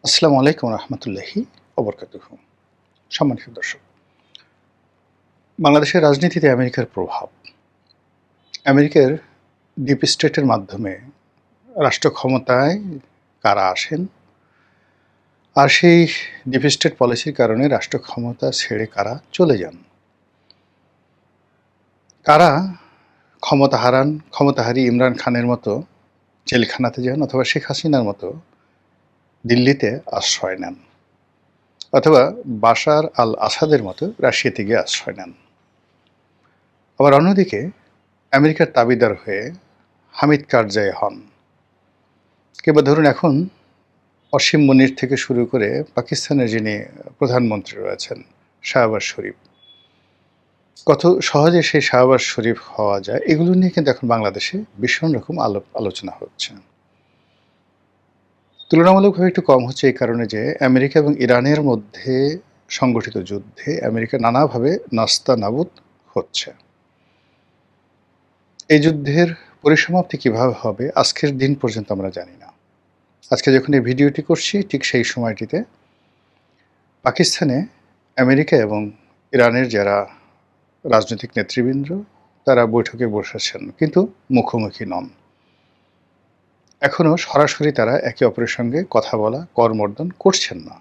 আসসালামু আলাইকুম রহমতুল্লাহি ওবরকাতুহু। সম্মানিত দর্শক, বাংলাদেশের রাজনীতিতে আমেরিকার প্রভাব। আমেরিকার ডিপ স্টেটের মাধ্যমে রাষ্ট্র ক্ষমতায় কারা আসেন, আর সেই ডিপ স্টেট পলিসির কারণে রাষ্ট্র ক্ষমতা ছেড়ে কারা চলে যান, কারা ক্ষমতা হারান, ক্ষমতাহারী ইমরান খানের মতো জেলখানাতে যান, অথবা শেখ হাসিনার মতো দিল্লিতে আশ্রয় নেন, অথবা বাশার আল আসাদের মতো রাশিয়াতে গিয়ে আশ্রয় নেন। আবার অন্যদিকে আমেরিকার তাবিদার হয়ে হামিদ কারজাই হন, কিংবা ধরুন এখন অসীম মুনির থেকে শুরু করে পাকিস্তানের যিনি প্রধানমন্ত্রী রয়েছেন শাহবাজ শরীফ, কত সহজে সেই শাহবাজ শরীফ হওয়া যায়, এগুলো নিয়ে কিন্তু এখন বাংলাদেশে ভীষণ রকম আলোচনা হচ্ছে। তুলনামূলকভাবে একটু কম হচ্ছে এই কারণে যে আমেরিকা এবং ইরানের মধ্যে সংগঠিত যুদ্ধে আমেরিকা নানাভাবে নাস্তানাবুদ হচ্ছে। এই যুদ্ধের পরিসমাপ্তি কিভাবে হবে আজকের দিন পর্যন্ত আমরা জানি না। আজকে যখন এই ভিডিওটি করছি ঠিক সেই সময়টিতে পাকিস্তানে আমেরিকা এবং ইরানের যারা রাজনৈতিক নেতৃবৃন্দ তারা বৈঠকে বসেছেন, কিন্তু মুখোমুখি নন। এখনও সরাসরি তারা একে অপরের সঙ্গে কথা বলা করমর্দন করছেন না।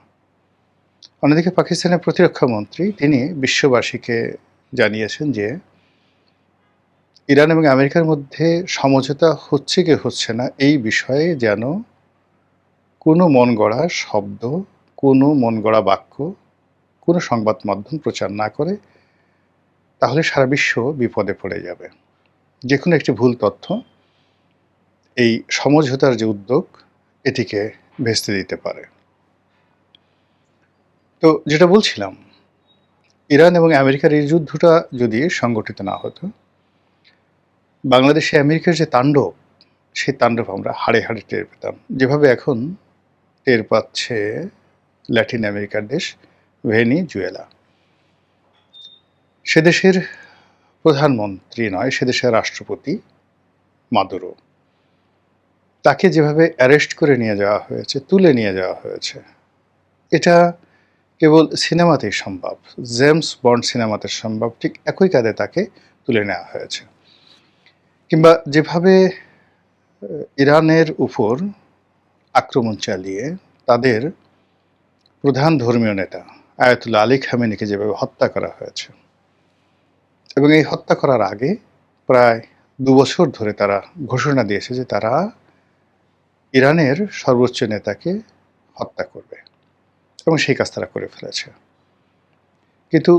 অন্যদিকে পাকিস্তানের প্রতিরক্ষা মন্ত্রী তিনি বিশ্ববাসীকে জানিয়েছেন যে ইরান এবং আমেরিকার মধ্যে সমঝোতা হচ্ছে কি হচ্ছে না এই বিষয়ে যেন কোনো মন গড়া শব্দ, কোনো মন গড়া বাক্য, কোনো সংবাদ মাধ্যম প্রচার না করে, তাহলে সারা বিশ্ব বিপদে পড়ে যাবে। যে কোনো একটি ভুল তথ্য এই সমঝোতার যে উদ্যোগ এটিকে ভেস্তে দিতে পারে। তো যেটা বলছিলাম, ইরান এবং আমেরিকার এই যুদ্ধটা যদি সংগঠিত না হতো, বাংলাদেশে আমেরিকার যে তাণ্ডব, সেই তাণ্ডব আমরা হাড়ে হাড়ে টের পেতাম, যেভাবে এখন টের পাচ্ছে ল্যাটিন আমেরিকার দেশ ভেনিজুয়েলা। সে দেশের প্রধানমন্ত্রী নয়, সে দেশের রাষ্ট্রপতি মাদুরো, তাকে যেভাবে অ্যারেস্ট করে নিয়ে যাওয়া হয়েছে, তুলে নিয়ে যাওয়া হয়েছে, এটা কেবল সিনেমাতেই সম্ভব। জেমস বন্ড সিনেমাতে সম্ভব, ঠিক একই কায়দে তাকে তুলে নেওয়া হয়েছে। কিংবা যেভাবে ইরানের উপর আক্রমণ চালিয়ে তাদের প্রধান ধর্মীয় নেতা আয়াতুল্লাহ আলী খামেনিকে যেভাবে হত্যা করা হয়েছে, এবং এই হত্যা করার আগে প্রায় ২ বছর ধরে তারা ঘোষণা দিয়েছে যে তারা ইরানের সর্বোচ্চ নেতাকে হত্যা করবে, এবং সেই কাজ তারা করে ফেলেছে। কিন্তু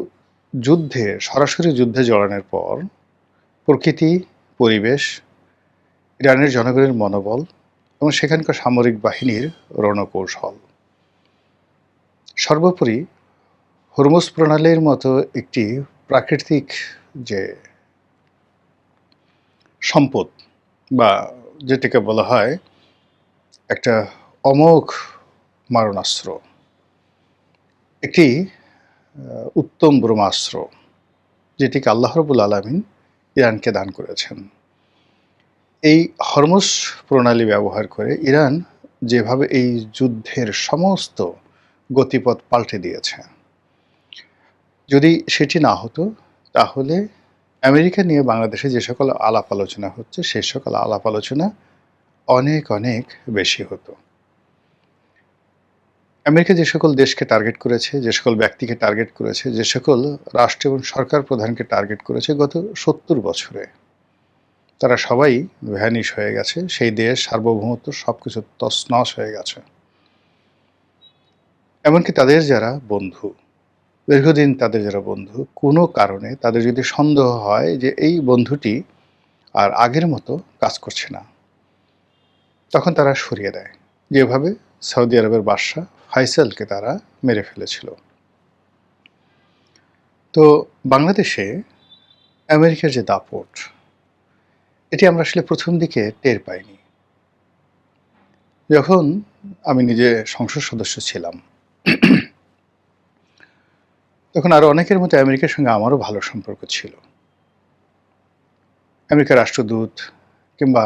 সরাসরি যুদ্ধে জড়ানোর পর প্রকৃতি, পরিবেশ, ইরানের জনগণের মনোবল এবং সেখানকার সামরিক বাহিনীর রণকৌশল, সর্বোপরি হরমুজ প্রণালীর মতো একটি প্রাকৃতিক যে সম্পদ, বা যেটাকে বলা হয় একটা অমোঘ মারণাস্ত্র, একটি উত্তম ব্রহ্মাস্ত্র, যেটিকে আল্লাহ রাব্বুল আলামিন ইরানকে দান করেছেন। এই হরমুজ প্রণালী ব্যবহার করে ইরান যেভাবে এই যুদ্ধের সমস্ত গতিপথ পাল্টে দিয়েছে, যদি সেটি না হতো তাহলে আমেরিকা নিয়ে বাংলাদেশে যে সকল আলাপ আলোচনা হচ্ছে সেই সকল আলাপ আলোচনা অনেক অনেক বেশি হতো। আমেরিকা যে সকল দেশকে টার্গেট করেছে, যে সকল ব্যক্তিকে টার্গেট করেছে, যে সকল রাষ্ট্র এবং সরকার প্রধানকে টার্গেট করেছে গত ৭০ বছরে, তারা সবাই ভ্যানিশ হয়ে গেছে। সেই দেশ সার্বভৌমত্ব সবকিছু তছনছ হয়ে গেছে। এমনকি তাদের যারা বন্ধু, দীর্ঘদিন তাদের যারা বন্ধু, কোনো কারণে তাদের যদি সন্দেহ হয় যে এই বন্ধুটি আর আগের মতো কাজ করছে না, তখন তারা সরিয়ে দেয়, যেভাবে সৌদি আরবের বাদশা ফাইসালকে তারা মেরে ফেলেছিল। তো বাংলাদেশে আমেরিকার যে দাপট, এটি আমরা আসলে প্রথম দিকে টের পাইনি। যখন আমি নিজে সংসদ সদস্য ছিলাম, তখন আরও অনেকের মতো আমেরিকার সঙ্গে আমারও ভালো সম্পর্ক ছিল। আমেরিকার রাষ্ট্রদূত কিংবা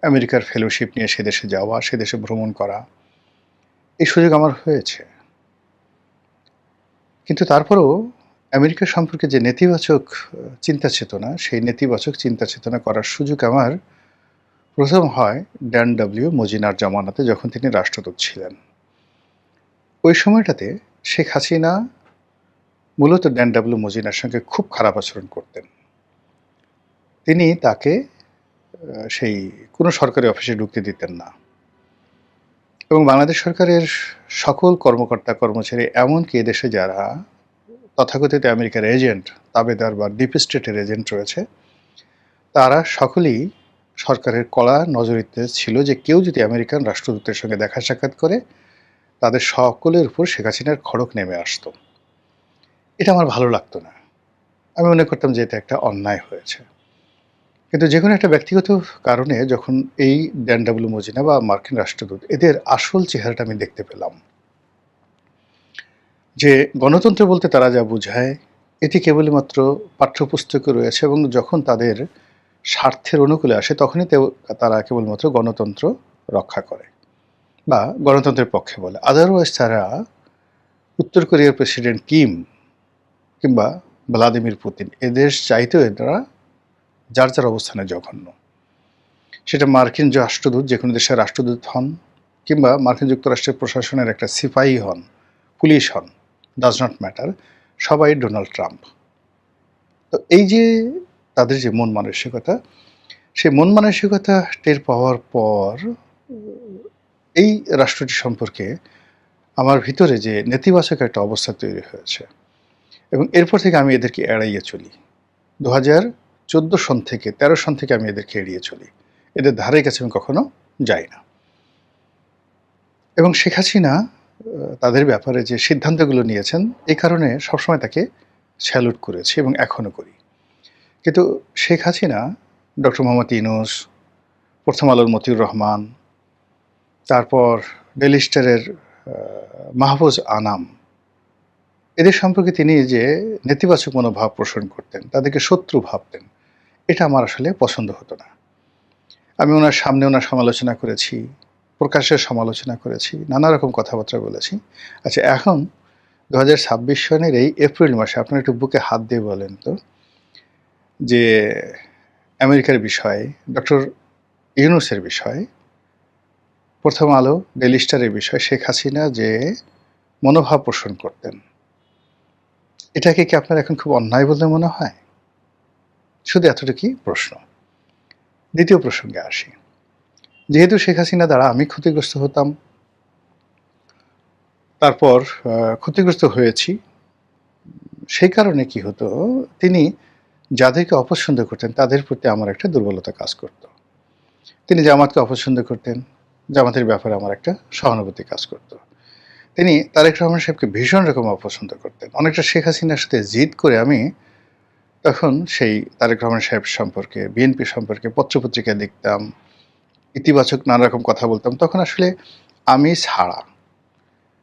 আমেরিকার ফেলোশিপ নিয়ে সে দেশে যাওয়া, সে দেশে ভ্রমণ করা, এই সুযোগ আমার হয়েছে। কিন্তু তারপরেও আমেরিকা সম্পর্কে যে নেতিবাচক চিন্তা চেতনা, সেই নেতিবাচক চিন্তা চেতনা করার সুযোগ আমার ১ম হয় ড্যান ডব্লিউ মজীনার জামানাতে, যখন তিনি রাষ্ট্রদূত ছিলেন। ওই সময়টাতে শেখ হাসিনা মূলত ড্যান ডব্লিউ মজীনার সঙ্গে খুব খারাপ আচরণ করতেন। তিনি তাকে সেই কোনো সরকারি অফিসে ঢুকতে দিতেন না, এবং বাংলাদেশ সরকারের সকল কর্মকর্তা কর্মচারী, এমনকি এদেশে যারা তথাকথিত আমেরিকার এজেন্ট, তাবেদার বা ডিপ স্টেটের এজেন্ট রয়েছে, তারা সকলেই সরকারের কড়া নজরিতে ছিল যে কেউ যদি আমেরিকান রাষ্ট্রদূতের সঙ্গে দেখা সাক্ষাৎ করে, তাদের সকলের উপর শেখ হাসিনার খড়ক নেমে আসতো। এটা আমার ভালো লাগতো না। আমি মনে করতাম যে এটা একটা অন্যায় হয়েছে। কিন্তু যেকোনো একটা ব্যক্তিগত কারণে যখন এই ড্যান ডব্লিউ মজীনা বা মার্কিন রাষ্ট্রদূত, এদের আসল চেহারাটা আমি দেখতে পেলাম, যে গণতন্ত্র বলতে তারা যা বোঝায় এটি কেবলমাত্র পাঠ্যপুস্তকে রয়েছে, এবং যখন তাদের স্বার্থের অনুকূলে আসে তখনই তারা কেবলমাত্র গণতন্ত্র রক্ষা করে বা গণতন্ত্রের পক্ষে বলে। আদারওয়াইজ তারা উত্তর কোরিয়ার প্রেসিডেন্ট কিম কিংবা ভ্লাদিমির পুতিন, এদের চাইতেও এরা যার যার অবস্থানে জঘন্য। সেটা মার্কিন রাষ্ট্রদূত, যে কোনো দেশের রাষ্ট্রদূত হন, কিংবা মার্কিন যুক্তরাষ্ট্রের প্রশাসনের একটা সিপাহী হন, পুলিশ হন, ডাজ নট ম্যাটার, সবাই ডোনাল্ড ট্রাম্প। তো এই যে তাদের যে মন মানসিকতা, সেই মন মানসিকতা টের পাওয়ার পর এই রাষ্ট্রটি সম্পর্কে আমার ভিতরে যে নেতিবাচক একটা অবস্থা তৈরি হয়েছে, এবং এরপর থেকে আমি এদেরকে এড়াইয়ে চলি। 2014 সন থেকে 13 সন থেকে আমি এদেরকে এড়িয়ে চলি, এদের ধারে কাছে আমি কখনো যাই না। এবং শেখ হাসিনা তাদের ব্যাপারে যে সিদ্ধান্তগুলো নিয়েছেন, এই কারণে সবসময় তাকে স্যালুট করেছি এবং এখনও করি। কিন্তু শেখ হাসিনা, ডক্টর মোহাম্মদ ইউনূস, প্রথম আলোর মতিউর রহমান, তারপর ডেইলি স্টারের মাহফুজ আনাম, এদের সম্পর্কে তিনি যে নেতিবাচক মনোভাব পোষণ করতেন, তাদেরকে শত্রু ভাবতেন, এটা আমার আসলে পছন্দ হতো না। আমি ওনার সামনে ওনার সমালোচনা করেছি, প্রকাশ্যে সমালোচনা করেছি, নানা রকম কথাবার্তা বলেছি। আচ্ছা, এখন 2026 সনের এই এপ্রিল মাসে আপনারা একটু বুকে হাত দিয়ে বলেন তো, যে আমেরিকার বিষয়ে, ডক্টর ইউনূসের বিষয়ে, প্রথম আলো, ডেইলি স্টারের বিষয়ে শেখ হাসিনা যে মনোভাব পোষণ করতেন, এটাকে কি আপনার এখন খুব অন্যায় বলে মনে হয়? শুধু এতটুকুই প্রশ্ন। দ্বিতীয় প্রসঙ্গে আসি। যেহেতু শেখ হাসিনা দ্বারা আমি ক্ষতিগ্রস্ত হতাম, তারপর ক্ষতিগ্রস্ত হয়েছি, সেই কারণে কি হতো, তিনি যাদেরকে অপছন্দ করতেন তাদের প্রতি আমার একটা দুর্বলতা কাজ করত। তিনি জামাতকে অপছন্দ করতেন, জামাতের ব্যাপারে আমার একটা সহানুভূতি কাজ করত। তিনি তারেক রহমান সাহেবকে ভীষণ রকম অপছন্দ করতেন। অনেকটা শেখ হাসিনার সাথে জিদ করে আমি তখন সেই তারেক রহমান সাহেব সম্পর্কে, বিএনপি সম্পর্কে পত্রপত্রিকায় লিখতাম, ইতিবাচক নানা রকম কথা বলতাম। তখন আসলে আমি ছাড়া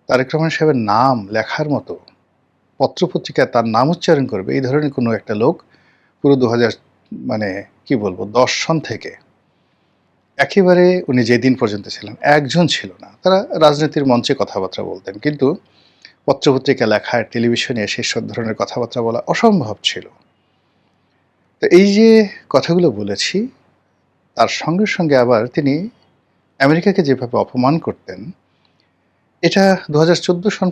তারেক রহমান সাহেবের নাম লেখার মতো, পত্রপত্রিকায় তার নাম উচ্চারণ করবে, এই ধরনের কোনো একটা লোক পুরো 2000 মানে কি বলবো 10 সন থেকে একেবারে উনি যেদিন পর্যন্ত ছিলেন একজন ছিল না। তারা রাজনীতির মঞ্চে কথাবার্তা বলতেন, কিন্তু পত্রপত্রিকা লেখায়, টেলিভিশনে এসে সব ধরনের কথাবার্তা বলা অসম্ভব ছিল। তো এই যে কথাগুলো বলেছি, তার সঙ্গে সঙ্গে আবার তিনি আমেরিকাকে যেভাবে অপমান করতেন, এটা 2014 সন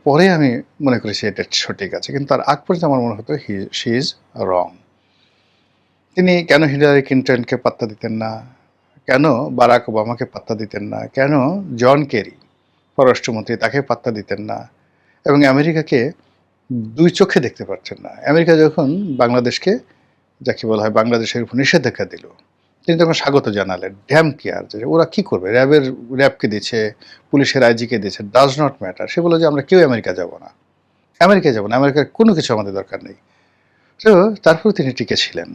পরে আমি মনে করেছি এটা সঠিক আছে, কিন্তু তার আগ পর্যন্ত আমার মনে হতো শি ইজ রং। তিনি কেন হিলারি ক্লিন্টনকে পাত্তা দিতেন না, কেন বারাক ওবামাকে পাত্তা দিতেন না, কেন জন কেরি পররাষ্ট্রমন্ত্রী তাকে পাত্তা দিতেন না, এবং আমেরিকাকে দুই চোখে দেখতে পারছেন না। আমেরিকা যখন বাংলাদেশকে, যাকে বলা হয় বাংলাদেশের উপর নিষেধাজ্ঞা দিল, তিনি তখন স্বাগত জানালেন। ড্যাম কেয়ার, যে ওরা কি করবে, র্যাবকে দিচ্ছে, পুলিশের আইজিকে দিচ্ছে, ডাজ নট ম্যাটার। সে বলে যে আমরা কেউ আমেরিকা যাব না, আমেরিকায় যাব না, আমেরিকার কোনো কিছু আমাদের দরকার নেই। তো তারপর তিনি টিকে ছিলেন।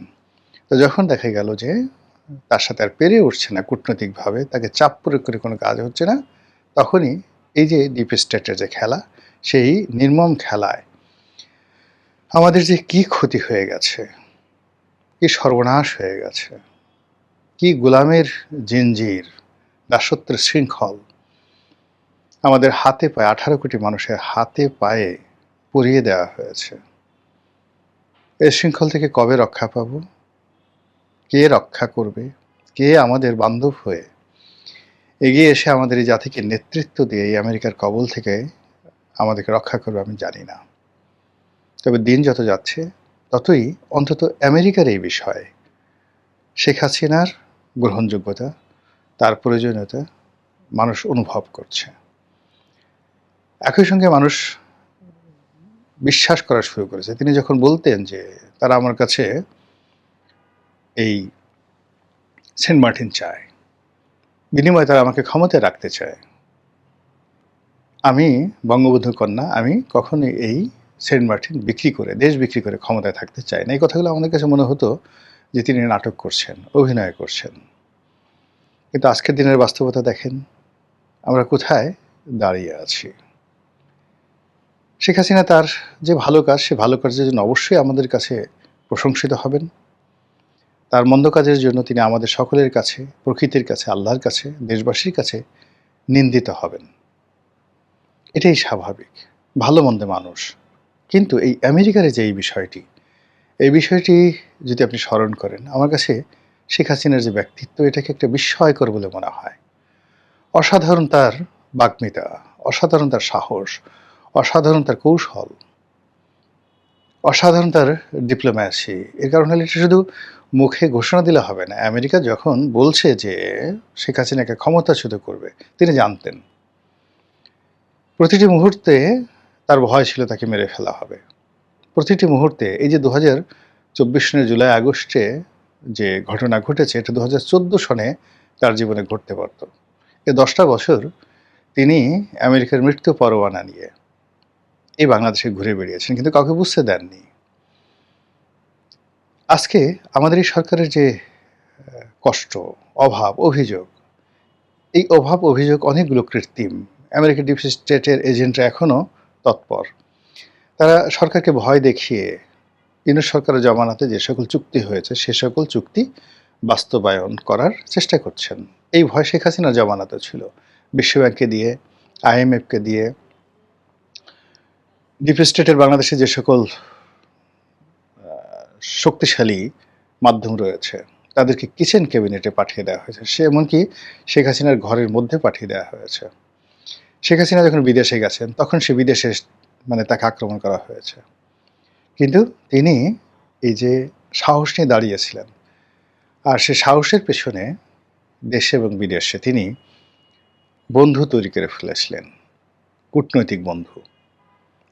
তো যখন দেখা গেল যে তার সাথে আর পেরে উঠছে না কূটনৈতিকভাবে, তাকে চাপ প্রয়োগ করে কোনো কাজ হচ্ছে না, তখনই এই যে ডিপ স্টেটের যে খেলা, সেই নির্মম খেলায় আমাদের যে কি ক্ষতি হয়ে গেছে, কি সর্বনাশ হয়ে গেছে, কি গোলামের জিনজির, দাসত্বের শৃঙ্খল আমাদের হাতে পায়ে 18 কোটি মানুষের হাতে পায়ে পুড়িয়ে দেওয়া হয়েছে। এই শৃঙ্খল থেকে কবে রক্ষা পাব? কে রক্ষা করবে? কে আমাদের বান্ধব হয়ে এগিয়ে এসে আমাদের এই জাতিকে নেতৃত্ব দিয়ে এই আমেরিকার কবল থেকে আমাদেরকে রক্ষা করবে আমি জানি না। তবে দিন যত যাচ্ছে ততই অন্তত আমেরিকার এই বিষয়ে শেখ হাসিনার গ্রহণযোগ্যতা, তার প্রয়োজনীয়তা মানুষ অনুভব করছে। একই সঙ্গে মানুষ বিশ্বাস করা শুরু করেছে। তিনি যখন বলতেন যে তারা আমার কাছে এই সেন্ট মার্টিন চায়, বিনিময়ে তারা আমাকে ক্ষমতায় রাখতে চায়, আমি বঙ্গবন্ধু কন্যা, আমি কখনোই এই সেন্ট মার্টিন বিক্রি করে, দেশ বিক্রি করে ক্ষমতায় থাকতে চাই না। এই কথাগুলো আমাদের কাছে মনে হতো যে তিনি নাটক করছেন, অভিনয় করছেন। কিন্তু আজকের দিনের বাস্তবতা দেখেন, আমরা কোথায় দাঁড়িয়ে আছি। শেখ হাসিনা তার যে ভালো কাজ, সে ভালো কাজের জন্য অবশ্যই আমাদের কাছে প্রশংসিত হবেন। তার মন্দ কাজের জন্য তিনি আমাদের সকলের কাছে, প্রকৃতির কাছে, আল্লাহর কাছে, দেশবাসীর কাছে নিন্দিত হবেন। এটাই স্বাভাবিক, ভালো মন্দে মানুষ। কিন্তু এই আমেরিকার যে এই বিষয়টি যদি আপনি স্মরণ করেন, আমার কাছে শেখ হাসিনার যে ব্যক্তিত্ব, এটাকে একটা বিস্ময়কর বলে মনে হয়। অসাধারণ তার বাগ্মিতা, অসাধারণ তার সাহস, অসাধারণ তার কৌশল, অসাধারণ তার ডিপ্লোম্যাসি। এর কারণ হলে এটা শুধু মুখে ঘোষণা দিলে হবে না। আমেরিকা যখন বলছে যে শেখ হাসিনাকে ক্ষমতাচ্যুত করবে, তিনি জানতেন প্রতিটি মুহূর্তে তার ভয় ছিল তাকে মেরে ফেলা হবে। প্রতিটি মুহূর্তে এই যে 2024 সনের জুলাই আগস্টে যে ঘটনা ঘটেছে, এটা 2014 সনে তার জীবনে ঘটতে পারত। এই 10টা বছর তিনি আমেরিকার মৃত্যু পরোয়ানা নিয়ে এই বাংলাদেশে ঘুরে বেড়িয়েছেন, কিন্তু কাউকে বুঝতে দেননি। আজকে আমাদের এই সরকারের যে কষ্ট, অভাব, অভিযোগ, এই অভাব অভিযোগ অনেকগুলো কৃত্রিম। আমেরিকার ডিপ স্টেটের এজেন্টরা এখনও তৎপর। তারা সরকারকে ভয় দেখিয়ে ইউনূস সরকারের জমানাতে যে সকল চুক্তি হয়েছে সে সকল চুক্তি বাস্তবায়ন করার চেষ্টা করছেন। এই ভয় শেখ হাসিনার জমানাতে ছিল। বিশ্বব্যাংককে দিয়ে, IMF-কে দিয়ে, ডিপ স্টেটের বাংলাদেশে যে সকল শক্তিশালী মাধ্যম রয়েছে তাদেরকে কিচেন ক্যাবিনেটে পাঠিয়ে দেওয়া হয়েছে। সে এমনকি শেখ হাসিনার ঘরের মধ্যে পাঠিয়ে দেওয়া হয়েছে। শেখ হাসিনা যখন বিদেশে গেছেন তখন সে বিদেশে তাকে আক্রমণ করা হয়েছে। কিন্তু তিনি এই যে সাহস নিয়ে দাঁড়িয়েছিলেন, আর সে সাহসের পেছনে দেশে এবং বিদেশে তিনি বন্ধু তৈরি করে ফেলেছিলেন, কূটনৈতিক বন্ধু।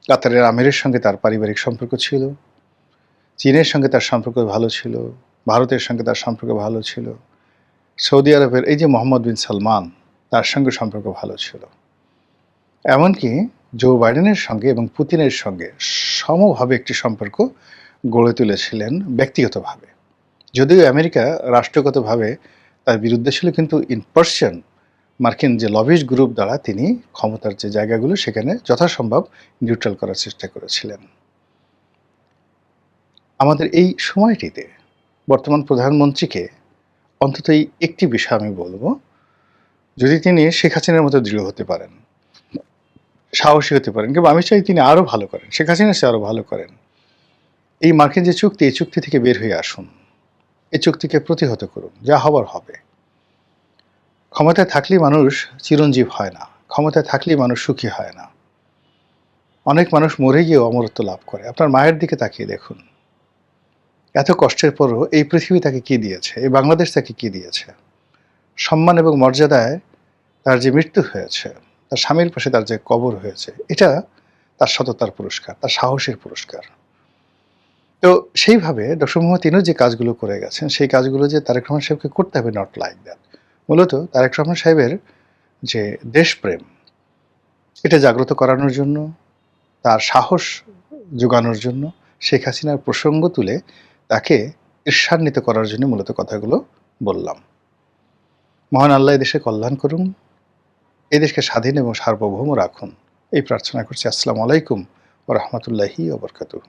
কাতারের আমিরের সঙ্গে তার পারিবারিক সম্পর্ক ছিল, চীনের সঙ্গে তার সম্পর্ক ভালো ছিল, ভারতের সঙ্গে তার সম্পর্ক ভালো ছিল, সৌদি আরবের এই যে মোহাম্মদ বিন সালমান, তার সঙ্গে সম্পর্ক ভালো ছিল। এমনকি জো বাইডেনের সঙ্গে এবং পুতিনের সঙ্গে সমভাবে একটি সম্পর্ক গড়ে তুলেছিলেন ব্যক্তিগতভাবে। যদিও আমেরিকা রাষ্ট্রগতভাবে তার বিরুদ্ধে ছিল, কিন্তু ইন পার্সন মার্কিন যে লবিস্ট গ্রুপ দ্বারা তিনি ক্ষমতার যে জায়গাগুলো সেখানে যথাসম্ভব নিউট্রাল করার চেষ্টা করেছিলেন। আমাদের এই সময়টিতে বর্তমান প্রধানমন্ত্রীকে অন্তত এই একটি বিষয় আমি বলবো, যদি তিনি শেখ হাসিনার মতো দৃঢ় হতে পারেন, সাহসী হতে পারেন, কিন্তু আমি চাই তিনি আরও ভালো করেন, শেখ হাসিনা সে আরও ভালো করেন। এই মার্কিন যে চুক্তি, এই চুক্তি থেকে বের হয়ে আসুন, এই চুক্তিকে প্রতিহত করুন, যা হবার হবে। ক্ষমতায় থাকলেই মানুষ চিরঞ্জীব হয় না, ক্ষমতায় থাকলেই মানুষ সুখী হয় না। অনেক মানুষ মরে গিয়েও অমরত্ব লাভ করে। আপনার মায়ের দিকে তাকিয়ে দেখুন, এত কষ্টের পরও এই পৃথিবী তাকে কি দিয়েছে, এই বাংলাদেশ তাকে কি দিয়েছে? সম্মান এবং মর্যাদায় তার যে মৃত্যু হয়েছে, তার স্বামীর পাশে তার যে কবর হয়েছে, এটা তার সততার পুরস্কার, তার সাহসের পুরস্কার। তো সেইভাবে ডক্টর মোহাম্মদ ইউনূস যে কাজগুলো করে গেছেন, সেই কাজগুলো যে তারেক রহমান সাহেবকে করতে হবে, নট লাইক দ্যাট। মূলত তারেক রহমান সাহেবের যে দেশপ্রেম, এটা জাগ্রত করানোর জন্য, তার সাহস যোগানোর জন্য, শেখ হাসিনার প্রসঙ্গ তুলে তাকে ঈর্ষান্বিত করার জন্য মূলত কথাগুলো বললাম। মহান আল্লাহ এদেশে কল্যাণ করুন, এদেশকে স্বাধীন এবং সার্বভৌম রাখুন, এই প্রার্থনা করছি। আসসালামু আলাইকুম ওয়া রাহমাতুল্লাহি ওয়া বারাকাতুহু।